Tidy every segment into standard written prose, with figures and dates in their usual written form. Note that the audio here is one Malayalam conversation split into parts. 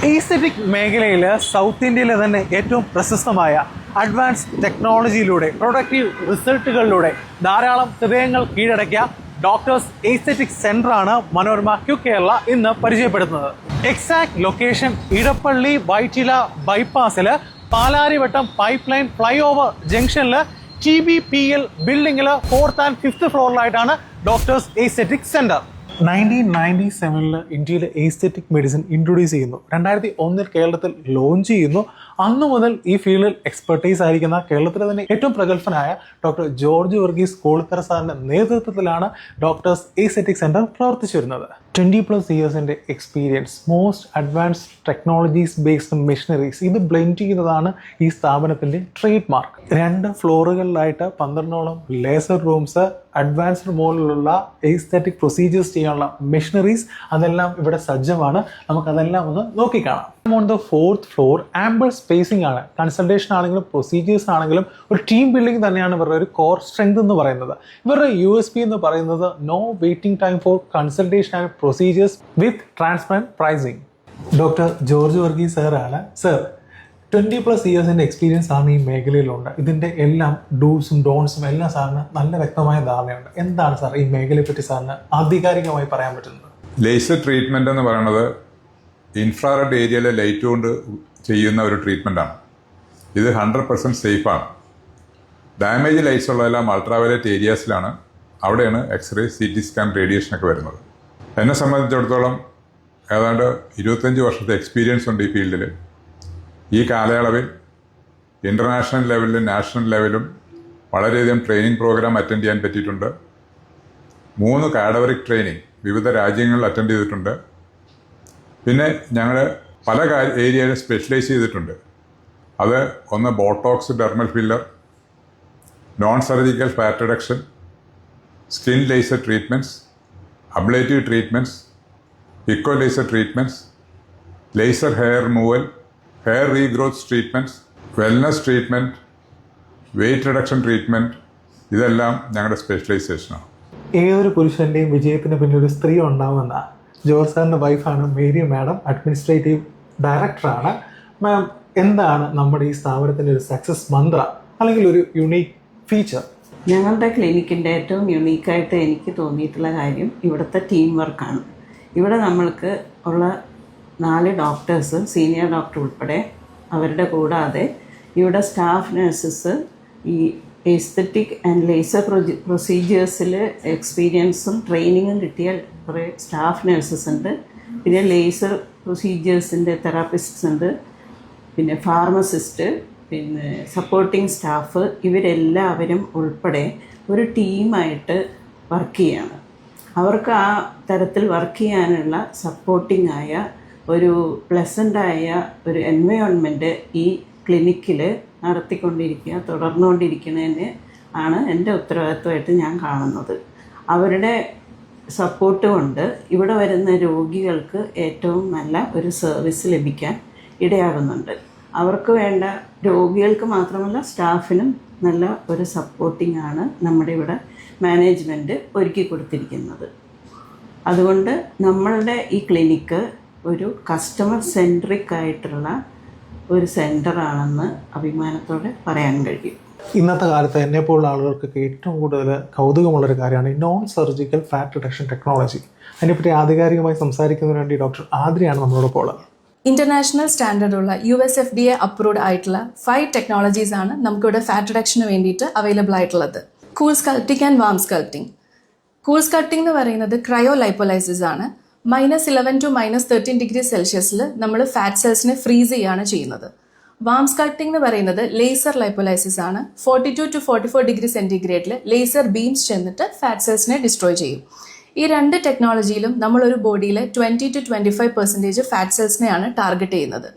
എസ്തെറ്റിക് മേഖലയിൽ സൗത്ത് ഇന്ത്യയിലെ തന്നെ ഏറ്റവും പ്രശസ്തമായ അഡ്വാൻസ്ഡ് ടെക്നോളജിയിലൂടെ പ്രൊഡക്റ്റീവ് റിസൾട്ടുകളിലൂടെ ധാരാളം ഹൃദയങ്ങൾ കീഴടക്കിയ ഡോക്ടേഴ്സ് എസ്തെറ്റിക് സെൻ്ററാണ് മനോരമ ക്യു കേരള ഇന്ന് പരിചയപ്പെടുത്തുന്നത്. എക്സാക്ട് ലൊക്കേഷൻ ഇടപ്പള്ളി വൈറ്റില ബൈപ്പാസിൽ Palarivattom pipeline flyover ജംഗ്ഷനിൽ TBPL ബിൽഡിങ്ങിൽ 4th and 5th ഫ്ലോറിലായിട്ടാണ് ഡോക്ടേഴ്സ് എസ്തെറ്റിക് സെൻ്റർ. 1997 ഇന്ത്യയിൽ എസ്തെറ്റിക് മെഡിസിൻ ഇൻട്രൊഡ്യൂസ് ചെയ്യുന്നു. 2001 കേരളത്തിൽ ലോഞ്ച് ചെയ്യുന്നു. അന്നു മുതൽ ഈ ഫീൽഡിൽ എക്സ്പെർട്ടൈസ് ആയിരിക്കുന്ന കേരളത്തിലെ തന്നെ ഏറ്റവും പ്രഗത്ഭനായ ഡോക്ടർ ജോർജ് വർഗീസ് കോളിത്തറ സാറിന്റെ നേതൃത്വത്തിലാണ് ഡോക്ടേഴ്സ് എസ്തെറ്റിക് സെന്റർ പ്രവർത്തിച്ചു വരുന്നത്. 20+ ഇയേഴ്സിന്റെ experience, most advanced technologies based machineries, ഇത് ബ്ലെൻഡ് ചെയ്യുന്നതാണ് ഈ സ്ഥാപനത്തിന്റെ ട്രേഡ് മാർക്ക്. 2 ഫ്ലോറുകളിലായിട്ട് 12ഓളം ലേസർ റൂംസ്, അഡ്വാൻസ്ഡ് മോഡിലുള്ള എസ്തെറ്റിക് പ്രൊസീജിയേഴ്സ് ചെയ്യാനുള്ള മെഷീനറീസ്, അതെല്ലാം ഇവിടെ സജ്ജമാണ്. നമുക്കതെല്ലാം ഒന്ന് നോക്കിക്കാണാം. On the 4th floor ample spacing ആണ്. കൺസൾട്ടേഷൻ ആണെങ്കിലും പ്രൊസീജിയേഴ്സ് ആണെങ്കിലും ഒരു ടീം ബിൽഡിംഗ് തന്നെയാണ് ഇവരുടെ ഒരു കോർ സ്ട്രെങ്ത് എന്ന് പറയുന്നത്. ഇവരുടെ USP എന്ന് പറയുന്നത് no waiting time for consultation and procedures with transparent pricing. Doctor George Varghese സാറാണ്. സർ, 20+ ഇയേഴ്സിൻ്റെ എക്സ്പീരിയൻസ് ആണ് ഈ മേഖലയിലുണ്ട്. ഇതിൻ്റെ എല്ലാം ഡൂസും ഡോൺസും എല്ലാം സാറിന് നല്ല വ്യക്തമായ ധാരണയുണ്ട്. എന്താണ് സാർ ഈ മേഖലയെ പറ്റി സാറിന് ആധികാരികമായി പറയാൻ പറ്റുന്നത്? ലേസർ ട്രീറ്റ്മെൻറ്റ് എന്ന് പറയുന്നത് ഇൻഫ്രാറെഡ് ഏരിയയിലെ ലൈറ്റ് കൊണ്ട് ചെയ്യുന്ന ഒരു ട്രീറ്റ്മെൻറ്റാണ്. ഇത് 100% സേഫാണ്. ഡാമേജ് ലൈറ്റ്സ് ഉള്ളതെല്ലാം അൾട്രാവയലറ്റ് ഏരിയാസിലാണ്. അവിടെയാണ് എക്സ്റേ, CT സ്കാൻ, റേഡിയേഷനൊക്കെ വരുന്നത്. എന്നെ സംബന്ധിച്ചിടത്തോളം ഏതാണ്ട് 25 വർഷത്തെ എക്സ്പീരിയൻസ് ഉണ്ട് ഈ ഫീൽഡിൽ. ഈ കാലയളവിൽ ഇൻ്റർനാഷണൽ ലെവലിലും നാഷണൽ ലെവലും വളരെയധികം ട്രെയിനിങ് പ്രോഗ്രാം അറ്റൻഡ് ചെയ്യാൻ പറ്റിയിട്ടുണ്ട്. 3 കാഡവറിക് ട്രെയിനിങ് വിവിധ രാജ്യങ്ങളിൽ അറ്റൻഡ് ചെയ്തിട്ടുണ്ട്. പിന്നെ ഞങ്ങൾ പല ഏരിയയിൽ സ്പെഷ്യലൈസ് ചെയ്തിട്ടുണ്ട്. അത് ഒന്ന് botox dermal filler, non surgical fat reduction, skin laser treatments, ablative treatments, eco laser treatments, laser hair removal, hair regrowth treatments, wellness treatment, weight reduction treatment, ഇതെല്ലാം ഞങ്ങളുടെ സ്പെഷ്യലൈസേഷനാണ്. ഏതൊരു പുരുഷൻ്റെയും വിജയത്തിന് പിന്നിൽ ഒരു സ്ത്രീ ഉണ്ടാവുമെന്ന ജോർജ് സാറിൻ്റെ വൈഫാണ് മേരി മാഡം, അഡ്മിനിസ്ട്രേറ്റീവ് ഡയറക്ടറാണ്. മാം, എന്താണ് നമ്മുടെ ഈ സ്ഥാപനത്തിൻ്റെ ഒരു സക്സസ് മന്ത്ര അല്ലെങ്കിൽ ഒരു യുണീക്ക് ഫീച്ചർ? ഞങ്ങളുടെ ക്ലിനിക്കിൻ്റെ ഏറ്റവും യുണീക്കായിട്ട് എനിക്ക് തോന്നിയിട്ടുള്ള കാര്യം ഇവിടുത്തെ ടീം വർക്കാണ്. ഇവിടെ നമ്മൾക്ക് ഉള്ള 4 ഡോക്ടേഴ്സ്, സീനിയർ ഡോക്ടർ ഉൾപ്പെടെ, അവരുടെ കൂടാതെ ഇവിടെ സ്റ്റാഫ് നഴ്സസ്, ഈ എസ്തെറ്റിക് ആൻഡ് ലേസർ പ്രൊസീജിയേഴ്സിൽ എക്സ്പീരിയൻസും ട്രെയിനിങ്ങും കിട്ടിയ കുറേ സ്റ്റാഫ് നഴ്സസ് ഉണ്ട്. പിന്നെ ലേസർ പ്രൊസീജിയേഴ്സിൻ്റെ തെറാപ്പിസ്റ്റ്സ് ഉണ്ട്. പിന്നെ ഫാർമസിസ്റ്റ്, പിന്നെ സപ്പോർട്ടിംഗ് സ്റ്റാഫ്, ഇവരെല്ലാവരും ഉൾപ്പെടെ ഒരു ടീമായിട്ട് വർക്ക് ചെയ്യാണ്. അവർക്ക് ആ തരത്തിൽ വർക്ക് ചെയ്യാനുള്ള സപ്പോർട്ടിംഗ് ആയ ഒരു പ്ലസൻ്റായ ഒരു എൻവയോൺമെൻറ്റ് ഈ ക്ലിനിക്കിൽ തുടർന്നുകൊണ്ടിരിക്കുന്നതിന് ആണ് എൻ്റെ ഉത്തരവാദിത്വമായിട്ട് ഞാൻ കാണുന്നത്. അവരുടെ സപ്പോർട്ട് കൊണ്ട് ഇവിടെ വരുന്ന രോഗികൾക്ക് ഏറ്റവും നല്ല ഒരു സർവീസ് ലഭിക്കാൻ ഇടയാകുന്നുണ്ട്. അവർക്ക് വേണ്ട, രോഗികൾക്ക് മാത്രമല്ല സ്റ്റാഫിനും നല്ല ഒരു സപ്പോർട്ടിംഗ് ആണ് നമ്മുടെ ഇവിടെ മാനേജ്മെൻറ്റ് ഒരുക്കി കൊടുത്തിരിക്കുന്നത്. അതുകൊണ്ട് നമ്മളുടെ ഈ ക്ലിനിക്ക് ഒരു കസ്റ്റമർ സെൻട്രിക് ആയിട്ടുള്ള ഒരു സെൻ്ററാണെന്ന് അഭിമാനത്തോടെ പറയാൻ കഴിയും. ഇന്നത്തെ കാലത്ത് എന്നെപ്പോലുള്ള ആളുകൾക്ക് ഏറ്റവും കൂടുതൽ കൗതുകമുള്ളൊരു കാര്യമാണ് ഈ non surgical fat reduction technology. അതിനെപ്പറ്റി ആധികാരികമായി സംസാരിക്കുന്നതിന് വേണ്ടി ഡോക്ടർ ആദ്രയാണ് നമ്മളോടൊപ്പം ഉള്ളത്. ഇന്റർനാഷണൽ സ്റ്റാൻഡേർഡുള്ള USFDA അപ്രൂവ്ഡ് ആയിട്ടുള്ള 5 ടെക്നോളജീസ് ആണ് നമുക്കിവിടെ ഫാറ്റ് റിഡക്ഷന് വേണ്ടിയിട്ട് അവൈലബിൾ ആയിട്ടുള്ളത്. Cool sculpting and warm sculpting. Cool sculpting എന്ന് പറയുന്നത് ക്രയോ ലൈപ്പോലൈസിസ് ആണ്. -11 to -13 ഡിഗ്രി സെൽഷ്യസിൽ നമ്മൾ ഫാറ്റ് സെൽസിനെ ഫ്രീസ് ചെയ്യാണ് ചെയ്യുന്നത്. വാം സ്കൾപ്റ്റിംഗ് എന്ന് പറയുന്നത് ലേസർ ലൈപ്പോലൈസിസ് ആണ്. 42 to 44 ഡിഗ്രി സെൻറ്റിഗ്രേഡിൽ ലേസർ ബീംസ് ചെന്നിട്ട് ഫാറ്റ് സെൽസിനെ ഡിസ്ട്രോയ് ചെയ്യും. ഈ 2 ടെക്നോളജിയിലും നമ്മളൊരു ബോഡിയിലെ 20 to 25% ഫാറ്റ് സെൽസിനെയാണ് ടാർഗറ്റ് ചെയ്യുന്നത്.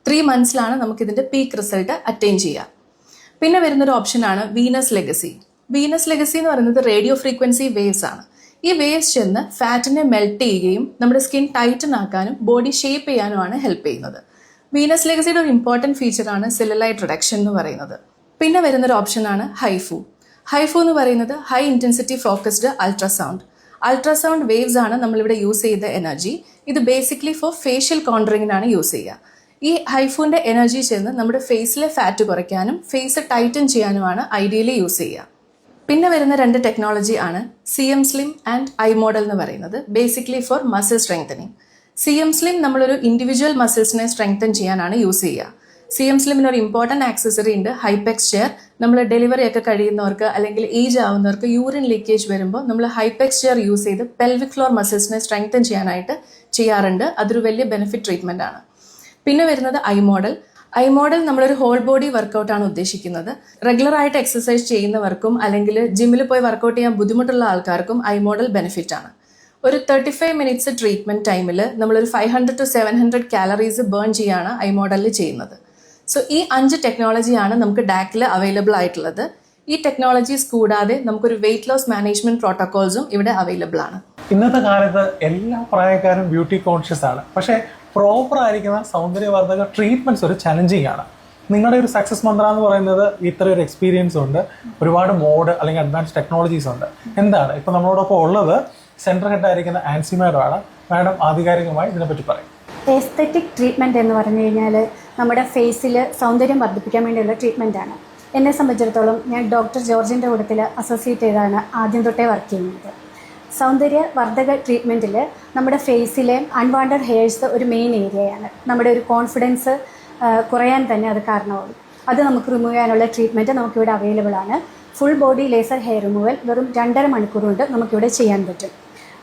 3 monthsലാണ് നമുക്കിതിൻ്റെ പീക്ക് റിസൾട്ട് അറ്റൈൻ ചെയ്യുക. പിന്നെ വരുന്നൊരു ഓപ്ഷനാണ് വീനസ് ലെഗസി. വീനസ് ലെഗസി എന്ന് പറയുന്നത് റേഡിയോ ഫ്രീക്വൻസി വേവ്സ് ആണ്. ഈ വേവ്സ് ചെന്ന് ഫാറ്റിനെ മെൽറ്റ് ചെയ്യുകയും നമ്മുടെ സ്കിൻ ടൈറ്റൻ ആക്കാനും ബോഡി ഷേപ്പ് ചെയ്യാനുമാണ് ഹെൽപ്പ് ചെയ്യുന്നത്. വീനസ് ലെഗസിയുടെ ഒരു ഇമ്പോർട്ടൻറ്റ് ഫീച്ചറാണ് സെല്ലുലൈറ്റ് റിഡക്ഷൻ എന്ന് പറയുന്നത്. പിന്നെ വരുന്നൊരു ഓപ്ഷനാണ് ഹൈഫു. ഹൈഫു എന്ന് പറയുന്നത് high intensity focused ultrasound. Ultrasound waves ആണ് നമ്മളിവിടെ യൂസ് ചെയ്ത എനർജി. ഇത് ബേസിക്കലി ഫോർ ഫേഷ്യൽ കോണ്ടറിങ്ങിനാണ് യൂസ് ചെയ്യുക. ഈ ഹൈഫുവിൻ്റെ എനർജി ചെന്ന് നമ്മുടെ ഫേസിലെ ഫാറ്റ് കുറയ്ക്കാനും ഫേസ് ടൈറ്റൻ ചെയ്യാനുമാണ് ഐഡിയലി യൂസ് ചെയ്യുക. പിന്നെ വരുന്ന 2 ടെക്നോളജി ആണ് CM Slim and I model എന്ന് പറയുന്നത്, basically for muscle strengthening. CM Slim നമ്മളൊരു ഇൻഡിവിജ്വൽ മസിൽസിനെ സ്ട്രെങ്തൻ ചെയ്യാനാണ് യൂസ് ചെയ്യുക. CM Slim ഒരു ഇമ്പോർട്ടൻറ്റ് ആക്സസറി ഉണ്ട്, ഹൈപെക്സ് ചെയർ. നമ്മൾ ഡെലിവറി ഒക്കെ കഴിയുന്നവർക്ക് അല്ലെങ്കിൽ ഏജ് ആവുന്നവർക്ക് യൂറിൻ ലീക്കേജ് വരുമ്പോൾ നമ്മൾ ഹൈപെക്സ് ചെയർ യൂസ് ചെയ്ത് പെൽവിക് ഫ്ലോർ മസിൽസിനെ സ്ട്രെങ്തൻ ചെയ്യാനായിട്ട് ചെയ്യാറുണ്ട്. അതൊരു വലിയ ബെനിഫിറ്റ് ട്രീറ്റ്മെൻ്റ് ആണ്. പിന്നെ വരുന്നത് ഐ മോഡൽ നമ്മളൊരു ഹോൾ ബോഡി വർക്കൗട്ടാണ് ഉദ്ദേശിക്കുന്നത്. റെഗുലറായിട്ട് എക്സസൈസ് ചെയ്യുന്നവർക്കും അല്ലെങ്കിൽ ജിമ്മിൽ പോയി വർക്കൗട്ട് ചെയ്യാൻ ബുദ്ധിമുട്ടുള്ള ആൾക്കാർക്കും ഐ മോഡൽ ബെനിഫിറ്റ് ആണ്. ഒരു 35 മിനിറ്റ്സ് ട്രീറ്റ്മെൻറ്റ് ടൈമിൽ നമ്മളൊരു 500 to 700 കാലറീസ് ബേൺ ചെയ്യാണ് ഐ മോഡലിൽ ചെയ്യുന്നത്. സോ ഈ 5 ടെക്നോളജിയാണ് നമുക്ക് ഡാക്കിൽ അവൈലബിൾ ആയിട്ടുള്ളത്. ഈ ടെക്നോളജീസ് കൂടാതെ നമുക്കൊരു വെയിറ്റ് ലോസ് മാനേജ്മെൻറ്റ് പ്രോട്ടോകോൾസും ഇവിടെ അവൈലബിൾ ആണ്. ഇന്നത്തെ കാലത്ത് എല്ലാ പ്രായക്കാരും ബ്യൂട്ടി കോൺഷ്യസ് ആണ്. പക്ഷേ പ്രോപ്പർ ആയിരിക്കുന്ന സൗന്ദര്യവർദ്ധക ട്രീറ്റ്മെൻറ്റ്സ് ഒരു ചലഞ്ചിങ് ആണ്. നിങ്ങളുടെ ഒരു സക്സസ് മന്ത്ര എന്ന് പറയുന്നത് ഇത്രയൊരു എക്സ്പീരിയൻസ് ഉണ്ട്, ഒരുപാട് മോഡ് അല്ലെങ്കിൽ അഡ്വാൻസ് ടെക്നോളജീസ് ഉണ്ട്. എന്താണ് ഇപ്പോൾ നമ്മളോടൊപ്പം ഉള്ളത് സെൻട്രൽ ഹെഡ് ആയിരിക്കുന്ന ആൻസി മാഡം ആണ്. മാഡം ആധികാരികമായി ഇതിനെപ്പറ്റി പറയും. എസ്തെറ്റിക് ട്രീറ്റ്മെൻറ്റ് എന്ന് പറഞ്ഞു കഴിഞ്ഞാൽ നമ്മുടെ ഫേസിൽ സൗന്ദര്യം വർദ്ധിപ്പിക്കാൻ വേണ്ടിയുള്ള ട്രീറ്റ്മെൻറ്റാണ്. എന്നെ സംബന്ധിച്ചിടത്തോളം ഞാൻ ഡോക്ടർ ജോർജിൻ്റെ കൂട്ടത്തിൽ അസോസിയേറ്റ് ചെയ്താണ് ആദ്യം തൊട്ടേ വർക്ക് ചെയ്യുന്നത്. സൗന്ദര്യവർദ്ധക ട്രീറ്റ്മെൻറ്റിൽ നമ്മുടെ ഫേസിലെ അൺവാണ്ടഡ് ഹെയർസ് ഒരു മെയിൻ ഏരിയയാണ്. നമ്മുടെ ഒരു കോൺഫിഡൻസ് കുറയാൻ തന്നെ അത് കാരണമാകും. അത് നമുക്ക് റിമൂവ് ചെയ്യാനുള്ള ട്രീറ്റ്മെൻറ്റ് നമുക്കിവിടെ അവൈലബിൾ ആണ്. Full body laser hair removal വെറും 2.5 മണിക്കൂർ കൊണ്ട് നമുക്കിവിടെ ചെയ്യാൻ പറ്റും.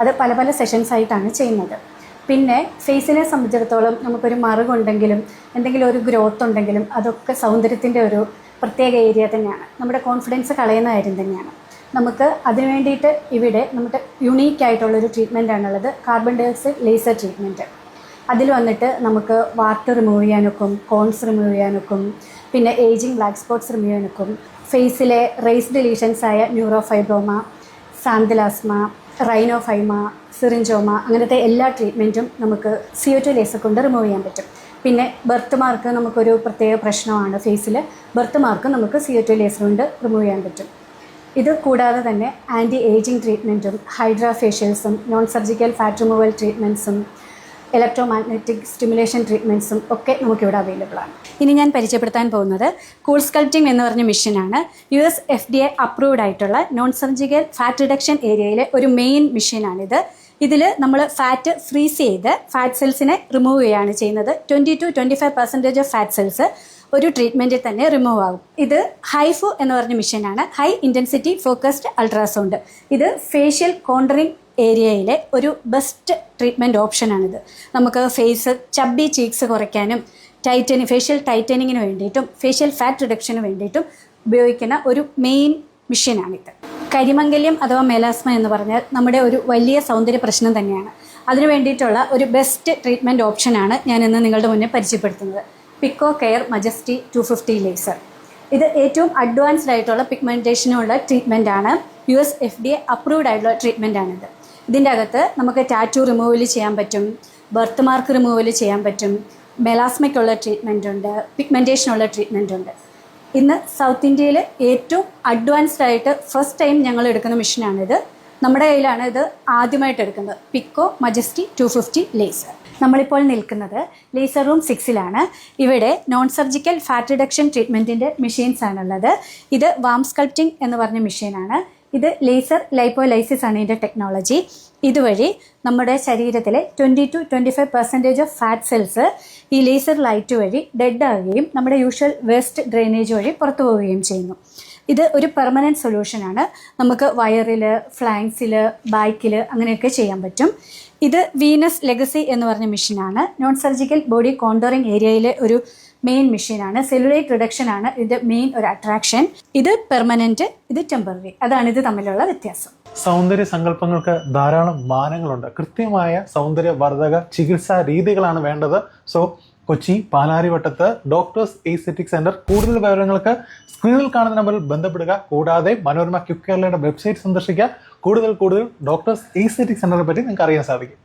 അത് പല പല സെഷൻസ് ആയിട്ടാണ് ചെയ്യുന്നത്. പിന്നെ ഫേസിനെ സംബന്ധിച്ചിടത്തോളം നമുക്കൊരു മറുകുണ്ടെങ്കിലും എന്തെങ്കിലും ഒരു ഗ്രോത്ത് ഉണ്ടെങ്കിലും അതൊക്കെ സൗന്ദര്യത്തിൻ്റെ ഒരു പ്രത്യേക ഏരിയ തന്നെയാണ്. നമ്മുടെ കോൺഫിഡൻസ് കളയുന്ന കാര്യം തന്നെയാണ്. നമുക്ക് അതിനു വേണ്ടിയിട്ട് ഇവിടെ നമുക്ക് യുണീക്കായിട്ടുള്ളൊരു ട്രീറ്റ്മെൻറ്റാണുള്ളത്, കാർബൺ ഡയോക്സൈഡ് ലേസർ ട്രീറ്റ്മെൻറ്റ്. അതിൽ വന്നിട്ട് നമുക്ക് വാർട്ട് റിമൂവ് ചെയ്യാനൊക്കും, കോൺസ് റിമൂവ് ചെയ്യാനൊക്കും, പിന്നെ ഏജിങ് ബ്ലാക്ക് സ്പോട്ട്സ് റിമൂവ് ചെയ്യാനൊക്കും. ഫേസിലെ റേസ്ഡ് ലീഷൻസായ ന്യൂറോഫൈബ്രോമ, സാന്തലാസ്മ, റൈനോഫൈമ, സിറിഞ്ചോമ അങ്ങനത്തെ എല്ലാ ട്രീറ്റ്മെൻറ്റും നമുക്ക് CO2 ലേസർ കൊണ്ട് റിമൂവ് ചെയ്യാൻ പറ്റും. പിന്നെ ബർത്ത് മാർക്ക് നമുക്കൊരു പ്രത്യേക പ്രശ്നമാണ് ഫേസിൽ. ബർത്ത് മാർക്ക് നമുക്ക് CO2 ലേസർ കൊണ്ട് റിമൂവ് ചെയ്യാൻ പറ്റും. ഇത് കൂടാതെ തന്നെ ആൻറ്റി ഏജിങ് ട്രീറ്റ്മെൻറ്റും ഹൈഡ്രാ ഫേഷ്യൽസും നോൺ സർജിക്കൽ ഫാറ്റ് റിമൂവൽ ട്രീറ്റ്മെൻറ്റ്സും ഇലക്ട്രോമാഗ്നറ്റിക് സ്റ്റിമുലേഷൻ ട്രീറ്റ്മെൻറ്റ്സും ഒക്കെ നമുക്കിവിടെ അവൈലബിൾ ആണ്. ഇനി ഞാൻ പരിചയപ്പെടുത്താൻ പോകുന്നത് കൂൾ സ്കൾപ്റ്റിംഗ് എന്ന് പറഞ്ഞ മെഷീനാണ്. US FDA അപ്രൂവ്ഡ് ആയിട്ടുള്ള നോൺ സർജിക്കൽ ഫാറ്റ് റിഡക്ഷൻ ഏരിയയിലെ ഒരു മെയിൻ മെഷീനാണിത്. ഇതിൽ നമ്മൾ ഫാറ്റ് ഫ്രീസ് ചെയ്ത് ഫാറ്റ് സെൽസിനെ റിമൂവ് ചെയ്യുകയാണ് ചെയ്യുന്നത്. 20 to 25% ഓഫ് ഫാറ്റ് സെൽസ് ഒരു ട്രീറ്റ്മെൻറ്റിൽ തന്നെ റിമൂവ് ആകും. ഇത് ഹൈഫു എന്ന് പറഞ്ഞ മെഷീനാണ്, ഹൈ ഇൻറ്റൻസിറ്റി ഫോക്കസ്ഡ് അൾട്രാസൗണ്ട്. ഇത് ഫേഷ്യൽ കോണ്ടറിങ് ഏരിയയിലെ ഒരു ബെസ്റ്റ് ട്രീറ്റ്മെൻറ്റ് ഓപ്ഷനാണിത്. നമുക്ക് ഫേസ് ചബ്ബി ചീക്സ് കുറയ്ക്കാനും ഫേഷ്യൽ ടൈറ്റനിങ്ങിന് വേണ്ടിയിട്ടും ഫേഷ്യൽ ഫാറ്റ് റിഡക്ഷന് വേണ്ടിയിട്ടും ഉപയോഗിക്കുന്ന ഒരു മെയിൻ മെഷീനാണിത്. കരിമംഗല്യം അഥവാ മെലാസ്മ എന്ന് പറഞ്ഞാൽ നമ്മുടെ ഒരു വലിയ സൗന്ദര്യ പ്രശ്നം തന്നെയാണ്. അതിനു വേണ്ടിയിട്ടുള്ള ഒരു ബെസ്റ്റ് ട്രീറ്റ്മെൻറ്റ് ഓപ്ഷനാണ് ഞാനിന്ന് നിങ്ങളുടെ മുന്നേ പരിചയപ്പെടുത്തുന്നത്. പിക്കോ കെയർ മജസ്റ്റി 250 ലേസർ. ഇത് ഏറ്റവും അഡ്വാൻസ്ഡ് ആയിട്ടുള്ള പിഗ്മെൻറ്റേഷനുള്ള ട്രീറ്റ്മെൻറ്റാണ്. US FDA അപ്രൂവ്ഡ് ആയിട്ടുള്ള ട്രീറ്റ്മെൻറ്റാണിത്. ഇതിൻ്റെ അകത്ത് നമുക്ക് ടാറ്റു റിമൂവൽ ചെയ്യാൻ പറ്റും, ബർത്ത് മാർക്ക് റിമൂവൽ ചെയ്യാൻ പറ്റും, മെലാസ്മയ്ക്കുള്ള ട്രീറ്റ്മെൻ്റ് ഉണ്ട്, പിഗ്മെൻറ്റേഷനുള്ള ട്രീറ്റ്മെൻ്റ് ഉണ്ട്. ഇന്ന് സൗത്ത് ഇന്ത്യയിൽ ഏറ്റവും അഡ്വാൻസ്ഡ് ആയിട്ട് ഫസ്റ്റ് ടൈം ഞങ്ങൾ എടുക്കുന്ന മെഷീനാണിത്. നമ്മുടെ കയ്യിലാണ് ഇത് ആദ്യമായിട്ട് എടുക്കുന്നത്. പിക്കോ മജസ്റ്റി 250 ലേസർ. നമ്മളിപ്പോൾ നിൽക്കുന്നത് ലേസർ റൂം 6ലാണ്. ഇവിടെ നോൺ സർജിക്കൽ ഫാറ്റ് റിഡക്ഷൻ ട്രീറ്റ്മെൻറ്റിൻ്റെ മെഷീൻസാണുള്ളത്. ഇത് വാം സ്കൾപ്റ്റിംഗ് എന്ന് പറഞ്ഞ മെഷീനാണ്. ഇത് ലേസർ ലൈപ്പോലൈസിസ് ആണ് ഇതിൻ്റെ ടെക്നോളജി. ഇതുവഴി നമ്മുടെ ശരീരത്തിലെ 20 to 25% ഓഫ് ഫാറ്റ് സെൽസ് ഈ ലേസർ ലൈറ്റ് വഴി ഡെഡ് ആവുകയും നമ്മുടെ യൂഷ്വൽ വേസ്റ്റ് ഡ്രെയിനേജ് വഴി പുറത്തു പോവുകയും ചെയ്യുന്നു. ഇത് ഒരു പെർമനൻറ്റ് സൊല്യൂഷനാണ്. നമുക്ക് വയറിൽ, ഫ്ലാങ്സിൽ, ബാക്കിൽ അങ്ങനെയൊക്കെ ചെയ്യാൻ പറ്റും. ഇത് വീനസ് ലെഗസി എന്ന് പറഞ്ഞ മെഷീനാണ്. നോൺ സർജിക്കൽ ബോഡി കോണ്ടോറിങ് ഏരിയയിലെ ഒരു മെയിൻ മെഷീനാണ്. സെല്ലുലൈറ്റ് റിഡക്ഷൻ ആണ് ഇതിൻ്റെ മെയിൻ ഒരു അട്രാക്ഷൻ. ഇത് പെർമനൻറ്റ്, ഇത് ടെമ്പററി. അതാണ് ഇത് തമ്മിലുള്ള വ്യത്യാസം. സൗന്ദര്യ സങ്കല്പങ്ങൾക്ക് ധാരാളം മാനങ്ങളുണ്ട്. കൃത്യമായ സൗന്ദര്യവർദ്ധക ചികിത്സാ രീതികളാണ് വേണ്ടത്. സോ കൊച്ചി പാലാരിവട്ടത്ത് ഡോക്ടേഴ്സ് എസ്തെറ്റിക് സെന്റർ. കൂടുതൽ വിവരങ്ങൾക്ക് സ്ക്രീനിൽ കാണുന്ന നമ്പറിൽ ബന്ധപ്പെടുക. കൂടാതെ മനോരമ ക്വിക്ക് കേരളയുടെ വെബ്സൈറ്റ് സന്ദർശിക്കുക. കൂടുതൽ ഡോക്ടേഴ്സ് എസ്തെറ്റിക് സെന്ററിനെ പറ്റി നിങ്ങൾക്ക് അറിയാൻ സാധിക്കും.